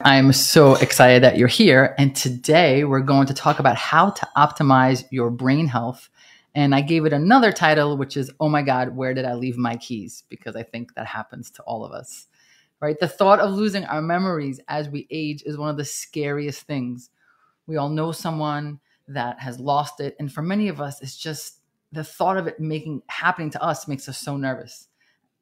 I'm so excited that you're here. And today we're going to talk about how to optimize your brain health. And I gave it another title, which is, oh my God, where did I leave my keys? Because I think that happens to all of us, right? The thought of losing our memories as we age is one of the scariest things. We all know someone that has lost it. And for many of us, it's just the thought of it happening to us makes us so nervous.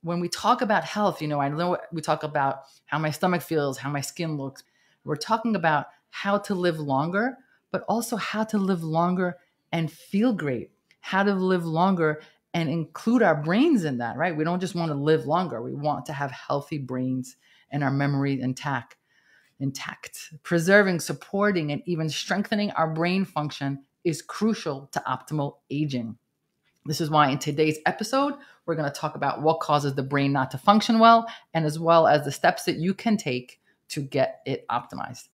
When we talk about health, I know we talk about how my stomach feels, how my skin looks. We're talking about how to live longer, but also how to live longer and feel great, how to live longer and include our brains in that, right? We don't just want to live longer. We want to have healthy brains and our memory intact. Preserving, supporting, and even strengthening our brain function is crucial to optimal aging. This is why in today's episode, we're going to talk about what causes the brain not to function well, and as well as the steps that you can take to get it optimized.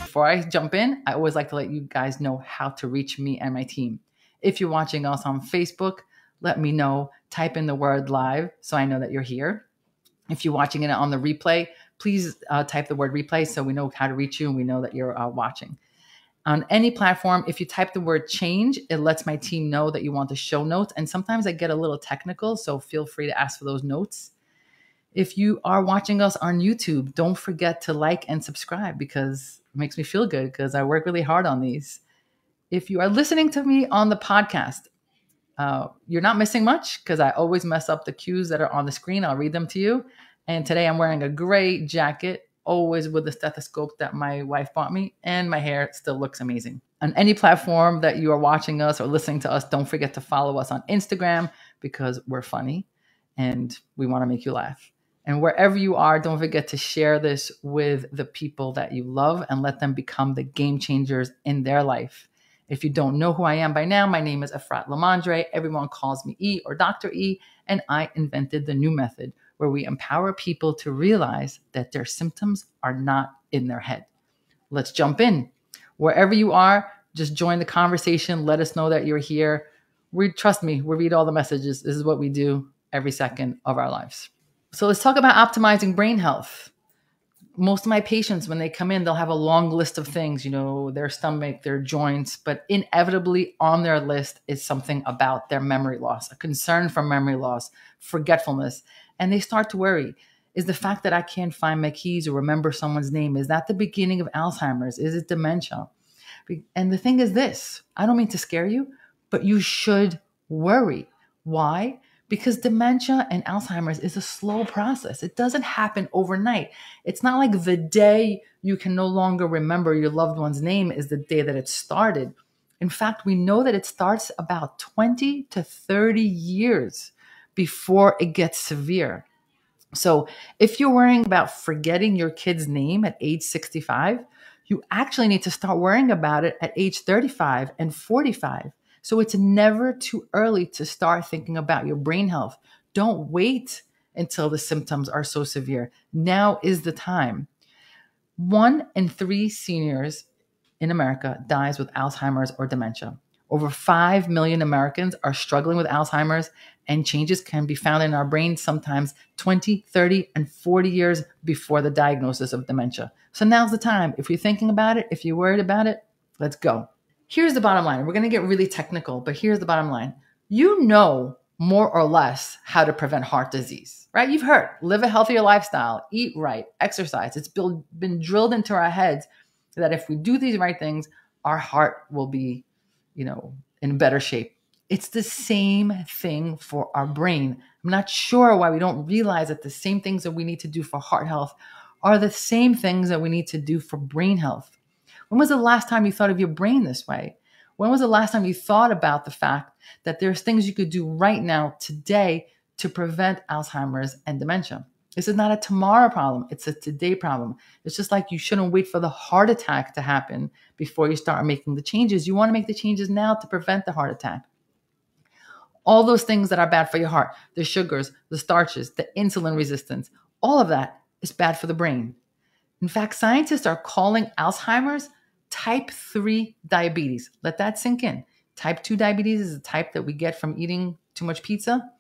Before I jump in, I always like to let you guys know how to reach me and my team. If you're watching us on Facebook, let me know. Type in the word live so I know that you're here. If you're watching it on the replay, please type the word replay so we know how to reach you and we know that you're watching. On any platform, if you type the word change, it lets my team know that you want the show notes. And sometimes I get a little technical, so feel free to ask for those notes. If you are watching us on YouTube, don't forget to like and subscribe because it makes me feel good because I work really hard on these. If you are listening to me on the podcast, you're not missing much because I always mess up the cues that are on the screen. I'll read them to you. And today I'm wearing a gray jacket, always with the stethoscope that my wife bought me, and my hair still looks amazing. On any platform that you are watching us or listening to us, don't forget to follow us on Instagram because we're funny and we want to make you laugh. And wherever you are, don't forget to share this with the people that you love and let them become the game changers in their life. If you don't know who I am by now, my name is Efrat Lamondre. Everyone calls me E or Dr. E, and I invented the new method where we empower people to realize that their symptoms are not in their head. Let's jump in. Wherever you are, just join the conversation. Let us know that you're here. Trust me, we read all the messages. This is what we do every second of our lives. So let's talk about optimizing brain health. Most of my patients, when they come in, they'll have a long list of things, their stomach, their joints, but inevitably on their list is something about their memory loss, a concern for memory loss, forgetfulness. And they start to worry. Is the fact that I can't find my keys or remember someone's name, is that the beginning of Alzheimer's? Is it dementia? And the thing is this, I don't mean to scare you, but you should worry. Why? Because dementia and Alzheimer's is a slow process. It doesn't happen overnight. It's not like the day you can no longer remember your loved one's name is the day that it started. In fact, we know that it starts about 20 to 30 years before it gets severe. So if you're worrying about forgetting your kid's name at age 65, you actually need to start worrying about it at age 35 and 45. So it's never too early to start thinking about your brain health. Don't wait until the symptoms are so severe. Now is the time. 1 in 3 seniors in America dies with Alzheimer's or dementia. Over 5 million Americans are struggling with Alzheimer's, and changes can be found in our brain sometimes 20, 30, and 40 years before the diagnosis of dementia. So now's the time. If you're thinking about it, if you're worried about it, let's go. Here's the bottom line. We're going to get really technical, but here's the bottom line. You know more or less how to prevent heart disease, right? You've heard, live a healthier lifestyle, eat right, exercise. It's been drilled into our heads that if we do these right things, our heart will be, in better shape. It's the same thing for our brain. I'm not sure why we don't realize that the same things that we need to do for heart health are the same things that we need to do for brain health. When was the last time you thought of your brain this way? When was the last time you thought about the fact that there's things you could do right now, today, to prevent Alzheimer's and dementia? This is not a tomorrow problem. It's a today problem. It's just like you shouldn't wait for the heart attack to happen before you start making the changes. You want to make the changes now to prevent the heart attack. All those things that are bad for your heart, the sugars, the starches, the insulin resistance, all of that is bad for the brain. In fact, scientists are calling Alzheimer's type 3 diabetes. Let that sink in. Type 2 diabetes is a type that we get from eating too much pizza.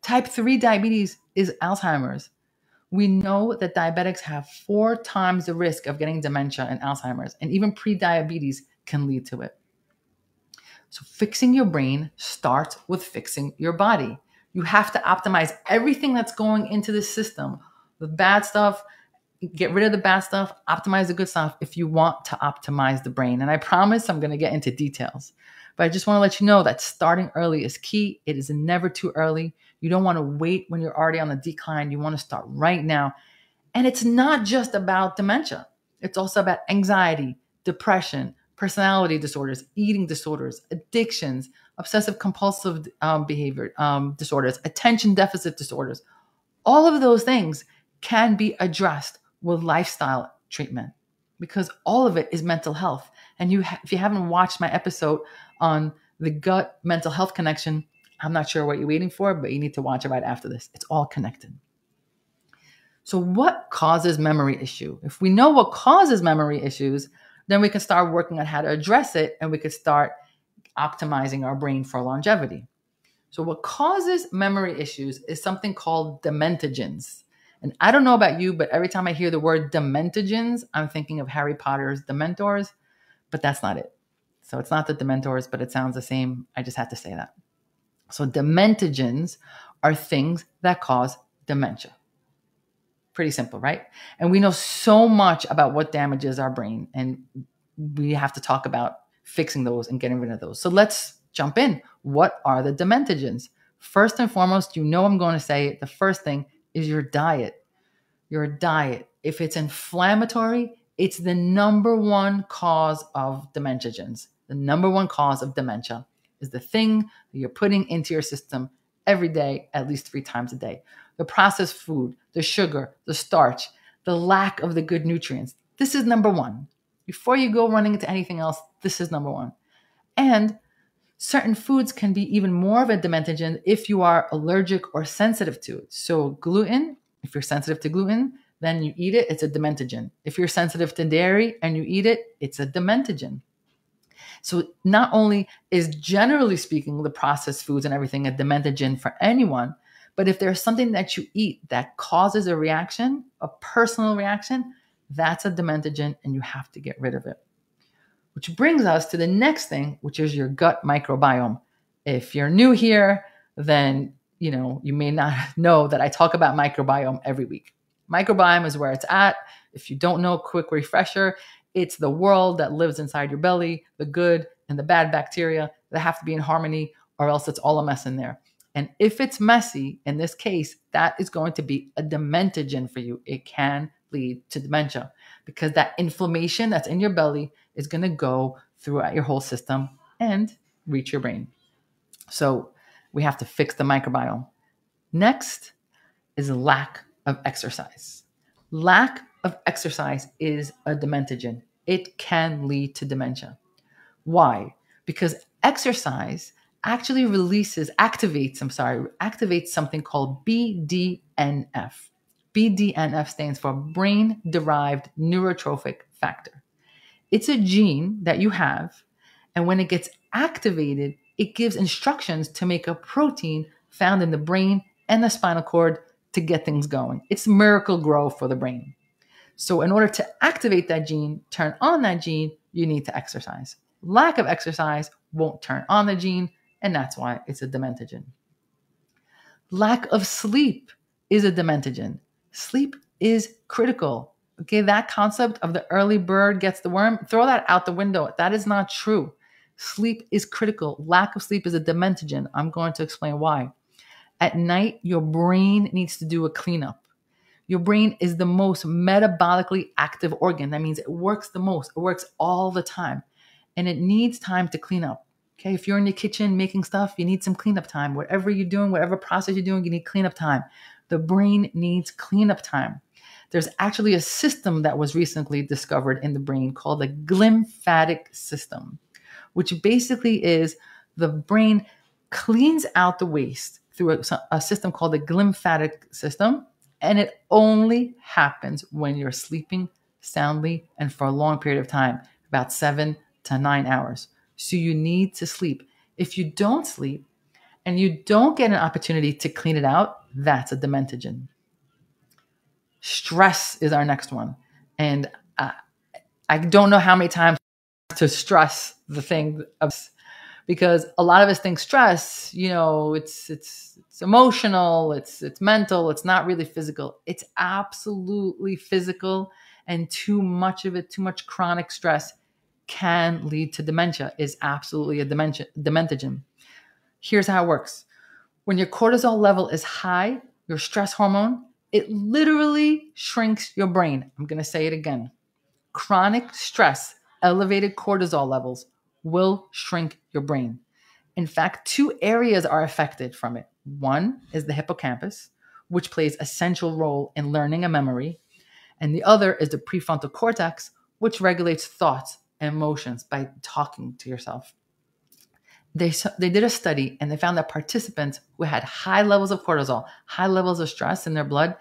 Type 3 diabetes is Alzheimer's. We know that diabetics have 4 times the risk of getting dementia and Alzheimer's, and even pre-diabetes can lead to it. So fixing your brain starts with fixing your body. You have to optimize everything that's going into the system. The bad stuff, get rid of the bad stuff, optimize the good stuff if you want to optimize the brain. And I promise I'm going to get into details. But I just want to let you know that starting early is key. It is never too early. You don't want to wait when you're already on the decline. You want to start right now. And it's not just about dementia. It's also about anxiety, depression, personality disorders, eating disorders, addictions, obsessive compulsive behavior disorders, attention deficit disorders. All of those things can be addressed with lifestyle treatment because all of it is mental health. And if you haven't watched my episode on the gut mental health connection, I'm not sure what you're waiting for, but you need to watch it right after this. It's all connected. So what causes memory issue? If we know what causes memory issues, then we can start working on how to address it, and we could start optimizing our brain for longevity. So what causes memory issues is something called dementogens. And I don't know about you, but every time I hear the word dementogens, I'm thinking of Harry Potter's Dementors, but that's not it. So it's not the Dementors, but it sounds the same. I just had to say that. So dementogens are things that cause dementia. Pretty simple, right? And we know so much about what damages our brain, and we have to talk about fixing those and getting rid of those. So let's jump in. What are the dementogens? First and foremost, you know I'm going to say it. The first thing is your diet. Your diet. If it's inflammatory, it's the number one cause of dementogens. The number one cause of dementia is the thing that you're putting into your system every day, at least 3 times a day. The processed food, the sugar, the starch, the lack of the good nutrients. This is number one. Before you go running into anything else, this is number one. And certain foods can be even more of a dementogen if you are allergic or sensitive to it. So gluten, if you're sensitive to gluten, then you eat it, it's a dementogen. If you're sensitive to dairy and you eat it, it's a dementogen. So not only is, generally speaking, the processed foods and everything a dementogen for anyone, but if there's something that you eat that causes a reaction, a personal reaction, that's a dementogen and you have to get rid of it. Which brings us to the next thing, which is your gut microbiome. If you're new here, then you may not know that I talk about microbiome every week. Microbiome is where it's at. If you don't know, quick refresher, it's the world that lives inside your belly, the good and the bad bacteria that have to be in harmony, or else it's all a mess in there. And if it's messy, in this case, that is going to be a dementogen for you. It can lead to dementia because that inflammation that's in your belly is going to go throughout your whole system and reach your brain. So we have to fix the microbiome. Next is lack of exercise. Lack of exercise is a dementogen. It can lead to dementia. Why? Because exercise actually activates something called BDNF. BDNF stands for brain-derived neurotrophic factor. It's a gene that you have, and when it gets activated, it gives instructions to make a protein found in the brain and the spinal cord to get things going. It's miracle grow for the brain. So in order to activate that gene, turn on that gene, you need to exercise. Lack of exercise won't turn on the gene, and that's why it's a dementogen. Lack of sleep is a dementogen. Sleep is critical. Okay, that concept of the early bird gets the worm, throw that out the window. That is not true. Sleep is critical. Lack of sleep is a dementogen. I'm going to explain why. At night, your brain needs to do a cleanup. Your brain is the most metabolically active organ. That means it works the most. It works all the time. And it needs time to clean up. Okay, if you're in your kitchen making stuff, you need some cleanup time. Whatever you're doing, whatever process you're doing, you need cleanup time. The brain needs cleanup time. There's actually a system that was recently discovered in the brain called the glymphatic system, which basically is the brain cleans out the waste through a system called the glymphatic system, and it only happens when you're sleeping soundly and for a long period of time, about 7 to 9 hours. So you need to sleep. If you don't sleep and you don't get an opportunity to clean it out, that's a dementigen. Stress is our next one. And I don't know how many times to stress the thing of, because a lot of us think stress, it's emotional, it's mental, it's not really physical. It's absolutely physical, and too much of it, too much chronic stress can lead to dementia, is absolutely a dementigen. Here's how it works. When your cortisol level is high, your stress hormone, it literally shrinks your brain. I'm going to say it again. Chronic stress, elevated cortisol levels will shrink your brain. In fact, two areas are affected from it. One is the hippocampus, which plays a central role in learning and memory. And the other is the prefrontal cortex, which regulates thoughts and emotions by talking to yourself. They did a study and they found that participants who had high levels of cortisol, high levels of stress in their blood,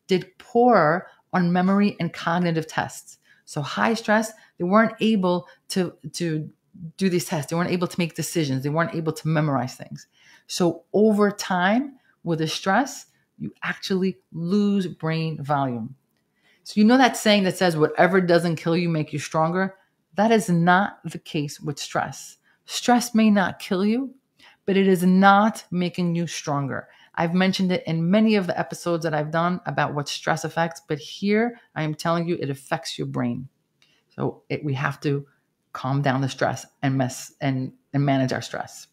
did poorer on memory and cognitive tests. So high stress, they weren't able to do these tests. They weren't able to make decisions. They weren't able to memorize things. So over time, with the stress, you actually lose brain volume. So you know that saying that says, whatever doesn't kill you make you stronger? That is not the case with stress. Stress may not kill you, but it is not making you stronger. I've mentioned it in many of the episodes that I've done about what stress affects, but here I am telling you it affects your brain. So we have to calm down the stress and manage our stress.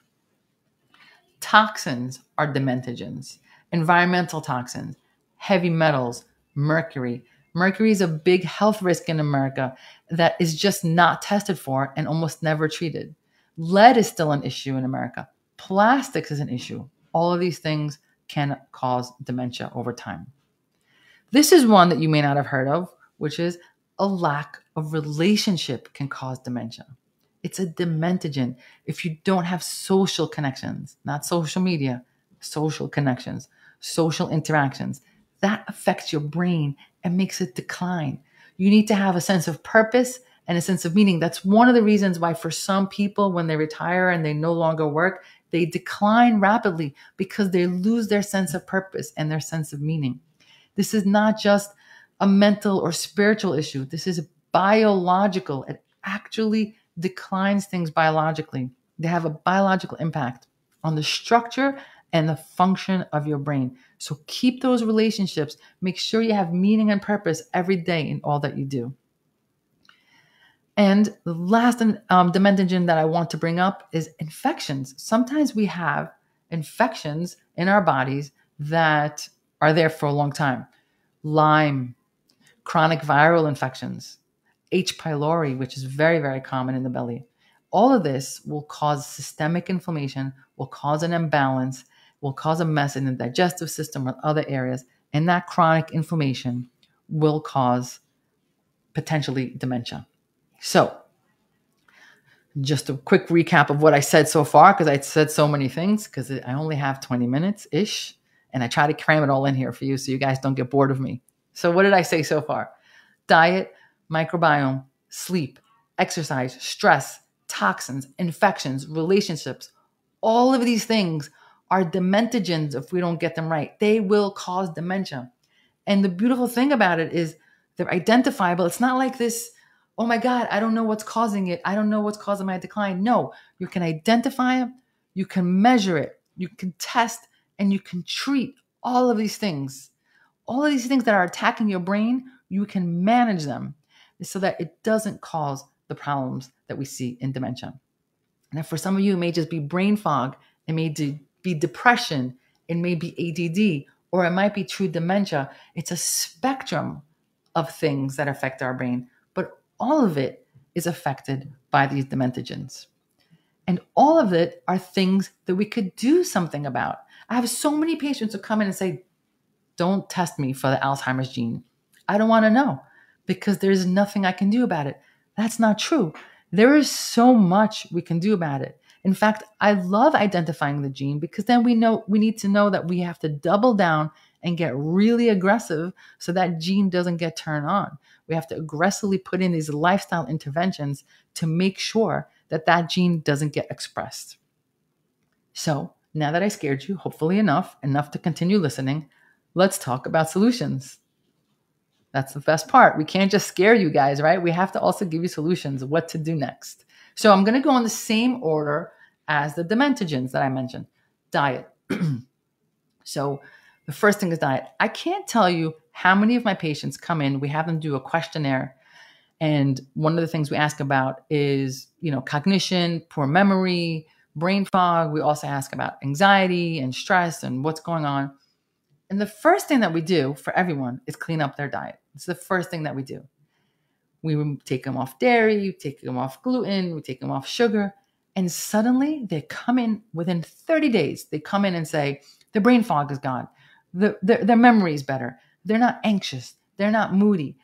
Toxins are dementigens, environmental toxins, heavy metals, mercury. Mercury is a big health risk in America that is just not tested for and almost never treated. Lead is still an issue in America. Plastics is an issue. All of these things can cause dementia over time. This is one that you may not have heard of, which is a lack of relationship can cause dementia. It's a dementigen. If you don't have social connections, not social media, social connections, social interactions, that affects your brain and makes it decline. You need to have a sense of purpose and a sense of meaning. That's one of the reasons why for some people, when they retire and they no longer work, they decline rapidly because they lose their sense of purpose and their sense of meaning. This is not just a mental or spiritual issue. This is biological. It actually declines things biologically. They have a biological impact on the structure and the function of your brain. So keep those relationships. Make sure you have meaning and purpose every day in all that you do. And the last dementigen that I want to bring up is infections. Sometimes we have infections in our bodies that are there for a long time. Lyme, chronic viral infections, H. pylori, which is very, very common in the belly. All of this will cause systemic inflammation, will cause an imbalance, will cause a mess in the digestive system or other areas. And that chronic inflammation will cause potentially dementia. So just a quick recap of what I said so far, because I said so many things, because I only have 20 minutes-ish, and I try to cram it all in here for you so you guys don't get bored of me. So what did I say so far? Diet, microbiome, sleep, exercise, stress, toxins, infections, relationships. All of these things are dementigens if we don't get them right. They will cause dementia. And the beautiful thing about it is they're identifiable. It's not like this, oh my God, I don't know what's causing it. I don't know what's causing my decline. No, you can identify it, you can measure it, you can test, and you can treat all of these things. All of these things that are attacking your brain, you can manage them so that it doesn't cause the problems that we see in dementia. Now, for some of you, it may just be brain fog. It may be depression. It may be ADD, or it might be true dementia. It's a spectrum of things that affect our brain, but all of it is affected by these dementigens. And all of it are things that we could do something about. I have so many patients who come in and say, don't test me for the Alzheimer's gene. I don't want to know because there's nothing I can do about it. That's not true. There is so much we can do about it. In fact, I love identifying the gene because then we need to know that we have to double down and get really aggressive so that gene doesn't get turned on. We have to aggressively put in these lifestyle interventions to make sure that that gene doesn't get expressed. So now that I scared you, hopefully enough to continue listening, let's talk about solutions. That's the best part. We can't just scare you guys, right? We have to also give you solutions, what to do next. So I'm going to go in the same order as the dementagens that I mentioned. Diet. So the first thing is diet. I can't tell you how many of my patients come in, we have them do a questionnaire. And one of the things we ask about is, cognition, poor memory, brain fog. We also ask about anxiety and stress and what's going on. And the first thing that we do for everyone is clean up their diet. It's the first thing that we do. We take them off dairy, we take them off gluten, we take them off sugar. And suddenly they come in within 30 days. They come in and say, their brain fog is gone. Their memory is better. They're not anxious. They're not moody.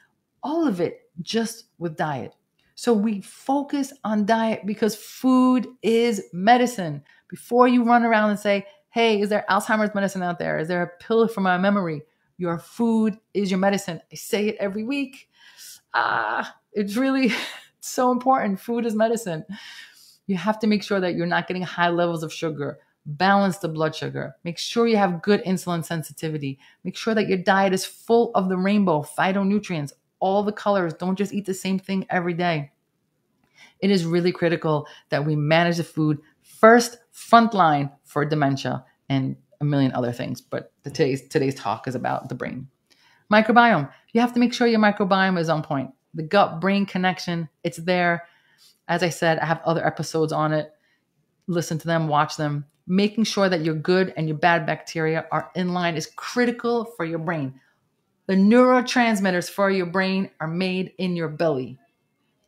All of it just with diet. So we focus on diet because food is medicine. Before you run around and say, hey, is there Alzheimer's medicine out there? Is there a pill for my memory? Your food is your medicine. I say it every week. It's really so important. Food is medicine. You have to make sure that you're not getting high levels of sugar. Balance the blood sugar. Make sure you have good insulin sensitivity. Make sure that your diet is full of the rainbow, phytonutrients, all the colors. Don't just eat the same thing every day. It is really critical that we manage the food first, frontline for dementia and a million other things. But today's talk is about the brain. Microbiome. You have to make sure your microbiome is on point. The gut-brain connection, it's there. As I said, I have other episodes on it. Listen to them, watch them. Making sure that your good and your bad bacteria are in line is critical for your brain. The neurotransmitters for your brain are made in your belly.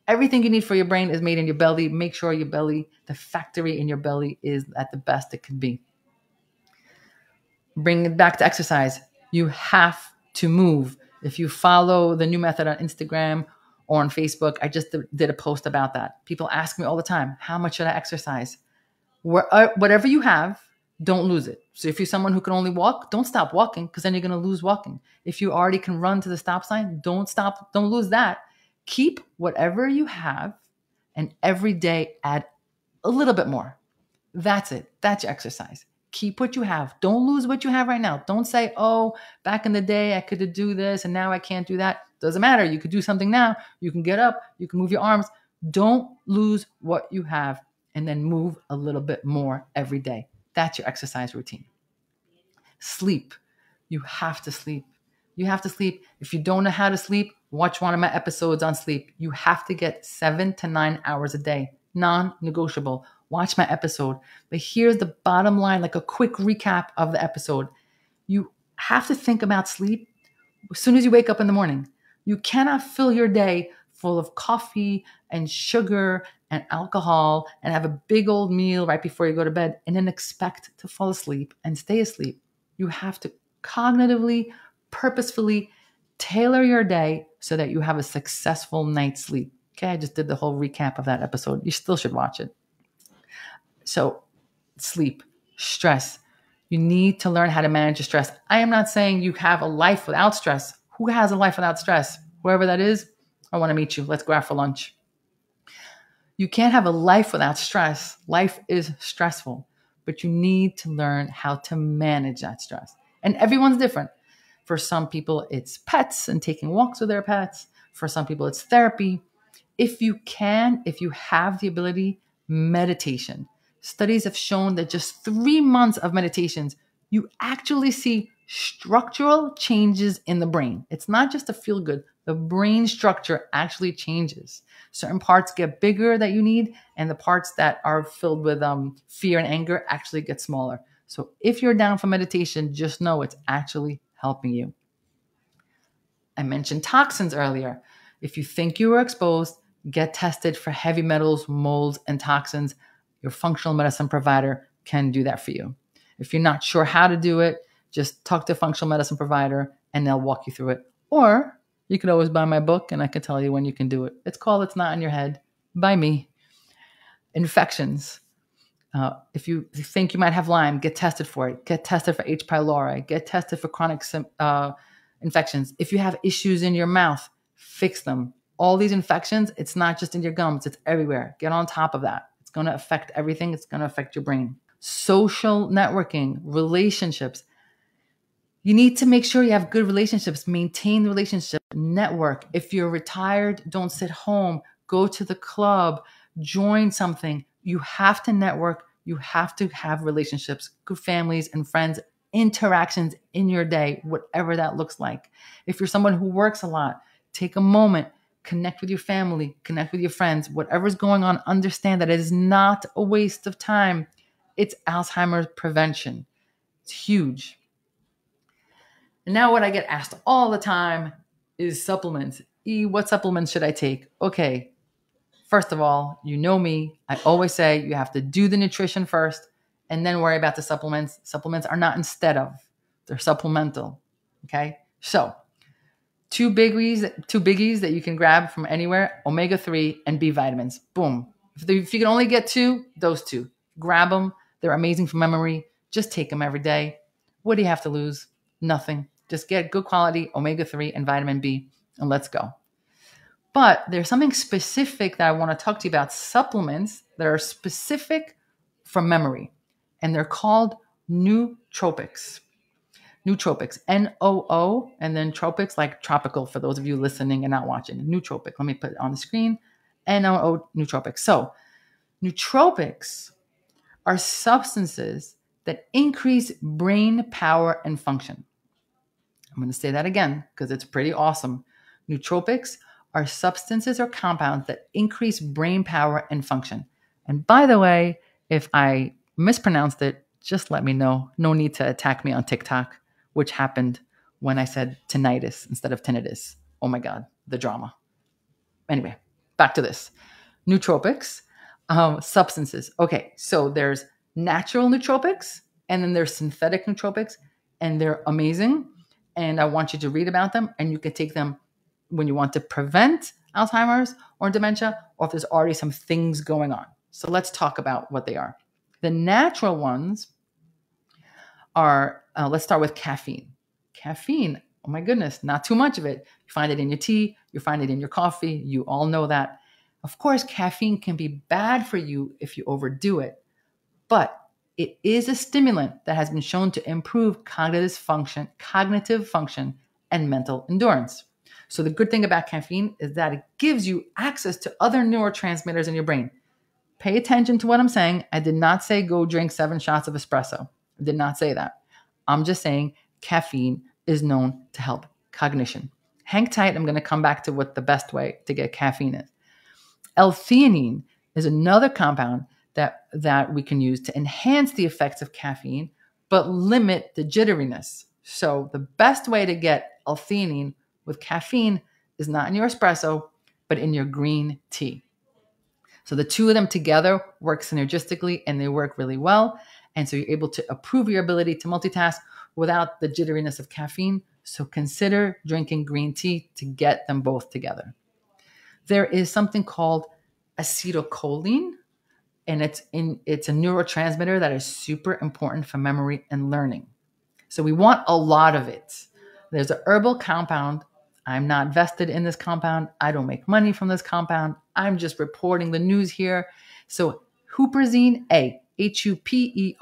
Everything you need for your brain is made in your belly. Make sure your belly, the factory in your belly, is at the best it can be. Bring it back to exercise. You have to move. If you follow the new method on Instagram or on Facebook, I just did a post about that. People ask me all the time, how much should I exercise? Whatever you have, don't lose it. So if you're someone who can only walk, don't stop walking because then you're going to lose walking. If you already can run to the stop sign, don't stop. Don't lose that. Keep whatever you have and every day add a little bit more. That's it. That's your exercise. Keep what you have. Don't lose what you have right now. Don't say, oh, back in the day I could do this and now I can't do that. Doesn't matter. You could do something now. You can get up. You can move your arms. Don't lose what you have and then move a little bit more every day. That's your exercise routine. Sleep. You have to sleep. You have to sleep. If you don't know how to sleep, watch one of my episodes on sleep. You have to get 7 to 9 hours a day. Non-negotiable. Watch my episode. But here's the bottom line, like a quick recap of the episode. You have to think about sleep as soon as you wake up in the morning. You cannot fill your day full of coffee and sugar and alcohol and have a big old meal right before you go to bed and then expect to fall asleep and stay asleep. You have to cognitively, purposefully tailor your day so that you have a successful night's sleep. Okay, I just did the whole recap of that episode. You still should watch it. So sleep, stress. You need to learn how to manage your stress. I am not saying you have a life without stress. Who has a life without stress? Whoever that is, I want to meet you. Let's go out for lunch. You can't have a life without stress. Life is stressful, but you need to learn how to manage that stress. And everyone's different. For some people, it's pets and taking walks with their pets. For some people, it's therapy. If you have the ability, meditation. Studies have shown that just 3 months of meditations, you actually see structural changes in the brain. It's not just a feel good. The brain structure actually changes. Certain parts get bigger that you need, and the parts that are filled with fear and anger actually get smaller. So if you're down for meditation, just know it's actually helping you. I mentioned toxins earlier. If you think you were exposed, get tested for heavy metals, molds, and toxins. Your functional medicine provider can do that for you. If you're not sure how to do it, just talk to a functional medicine provider and they'll walk you through it. Or you can always buy my book and I can tell you when you can do it. It's called It's Not in Your Head by me. Infections. If you think you might have Lyme, get tested for it. Get tested for H. pylori. Get tested for chronic infections. If you have issues in your mouth, fix them. All these infections, it's not just in your gums, it's everywhere. Get on top of that. It's going to affect everything. It's going to affect your brain. Social networking, relationships. You need to make sure you have good relationships, maintain relationship, network. If you're retired, don't sit home, go to the club, join something. You have to network. You have to have relationships, good families and friends, interactions in your day, whatever that looks like. If you're someone who works a lot, take a moment, connect with your family, connect with your friends, whatever's going on, understand that it is not a waste of time. It's Alzheimer's prevention. It's huge. And now what I get asked all the time is supplements. What supplements should I take? Okay, first of all, you know me. I always say you have to do the nutrition first and then worry about the supplements. Supplements are not instead of, they're supplemental. Okay, so two biggies that you can grab from anywhere: omega-3 and B vitamins. Boom. If you can only get two, those two. Grab them. They're amazing for memory. Just take them every day. What do you have to lose? Nothing. Just get good quality omega-3 and vitamin B and let's go. But there's something specific that I want to talk to you about, supplements that are specific for memory. And they're called nootropics. Nootropics, N-O-O, and then tropics, like tropical for those of you listening and not watching. Nootropic, let me put it on the screen. N-O-O, nootropics. So nootropics are substances that increase brain power and function. I'm going to say that again because it's pretty awesome. Nootropics are substances or compounds that increase brain power and function. And by the way, if I mispronounced it, just let me know. No need to attack me on TikTok, which happened when I said tinnitus instead of tinnitus. Oh my God, the drama. Anyway, back to this. Nootropics, substances. Okay, so there's natural nootropics and then there's synthetic nootropics, and they're amazing. And I want you to read about them, and you can take them when you want to prevent Alzheimer's or dementia, or if there's already some things going on. So let's talk about what they are. The natural ones are, let's start with caffeine. Caffeine, oh my goodness, not too much of it. You find it in your tea, you find it in your coffee, you all know that. Of course, caffeine can be bad for you if you overdo it, but it is a stimulant that has been shown to improve cognitive function and mental endurance. So the good thing about caffeine is that it gives you access to other neurotransmitters in your brain. Pay attention to what I'm saying. I did not say go drink 7 shots of espresso. I did not say that. I'm just saying caffeine is known to help cognition. Hang tight. I'm going to come back to what the best way to get caffeine is. L-theanine is another compound that we can use to enhance the effects of caffeine, but limit the jitteriness. So the best way to get L-theanine with caffeine is not in your espresso, but in your green tea. So the two of them together work synergistically and they work really well. And so you're able to improve your ability to multitask without the jitteriness of caffeine. So consider drinking green tea to get them both together. There is something called acetylcholine, and it's a neurotransmitter that is super important for memory and learning. So we want a lot of it. There's a herbal compound. I'm not vested in this compound. I don't make money from this compound. I'm just reporting the news here. So huperzine A, Huperzine,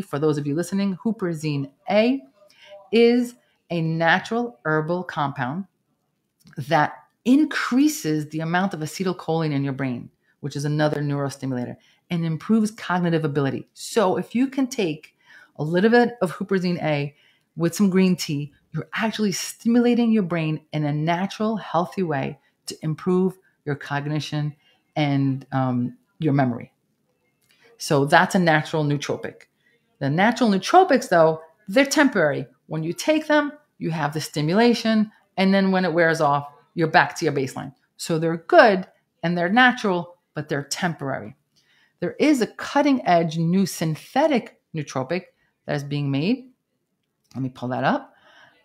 for those of you listening, huperzine A is a natural herbal compound that increases the amount of acetylcholine in your brain, which is another neurostimulator, and improves cognitive ability. So if you can take a little bit of huperzine A with some green tea, you're actually stimulating your brain in a natural, healthy way to improve your cognition and your memory. So that's a natural nootropic. The natural nootropics, though, they're temporary. When you take them, you have the stimulation, and then when it wears off, you're back to your baseline. So they're good and they're natural, but they're temporary. There is a cutting-edge new synthetic nootropic that is being made. Let me pull that up.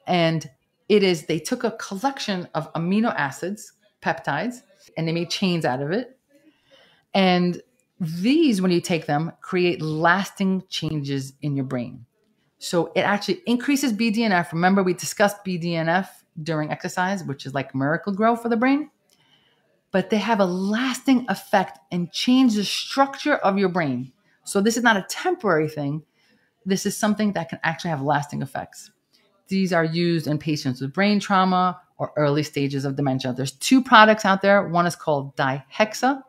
And they took a collection of amino acids, peptides, and they made chains out of it. And these, when you take them, create lasting changes in your brain. So it actually increases BDNF. Remember, we discussed BDNF during exercise, which is like miracle grow for the brain, but they have a lasting effect and change the structure of your brain. So this is not a temporary thing. This is something that can actually have lasting effects. These are used in patients with brain trauma or early stages of dementia. There's 2 products out there. One is called dihexa,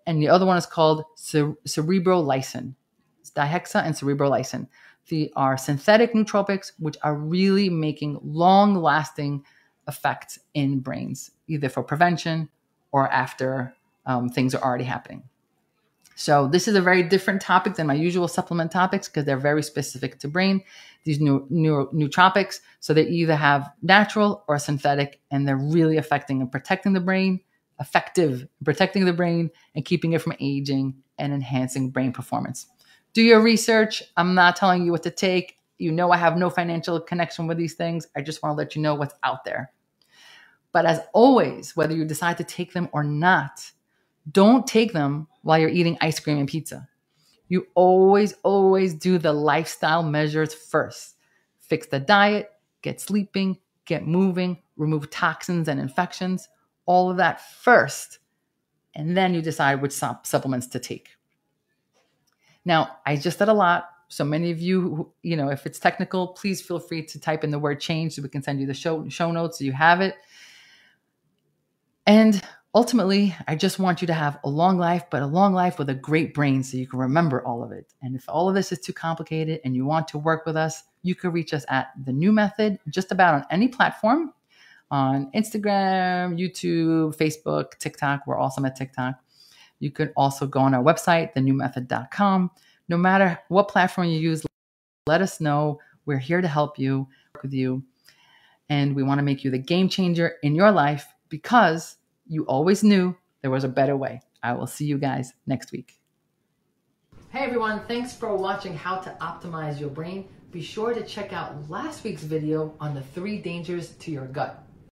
and the other one is called cerebrolysin. It's dihexa and cerebrolysin. They are synthetic nootropics, which are really making long-lasting effects in brains, either for prevention or after things are already happening. So this is a very different topic than my usual supplement topics because they're very specific to brain. These nootropics, so they either have natural or synthetic, and they're really affecting and protecting the brain, protecting the brain and keeping it from aging and enhancing brain performance. Do your research. I'm not telling you what to take. You know I have no financial connection with these things. I just want to let you know what's out there. But as always, whether you decide to take them or not, don't take them while you're eating ice cream and pizza. You always do the lifestyle measures first. Fix the diet, get sleeping, get moving, remove toxins and infections, all of that first. And then you decide which supplements to take. Now, I just said a lot. So many of you, if it's technical, please feel free to type in the word change so we can send you the show notes so you have it. And ultimately, I just want you to have a long life, but a long life with a great brain so you can remember all of it. And if all of this is too complicated and you want to work with us, you can reach us at The New Method, just about on any platform, on Instagram, YouTube, Facebook, TikTok. We're awesome at TikTok. You could also go on our website, thenewmethod.com. No matter what platform you use, let us know. We're here to help you, work with you. And we want to make you the game changer in your life because you always knew there was a better way. I will see you guys next week. Hey everyone, thanks for watching How to Optimize Your Brain. Be sure to check out last week's video on the 3 dangers to your gut.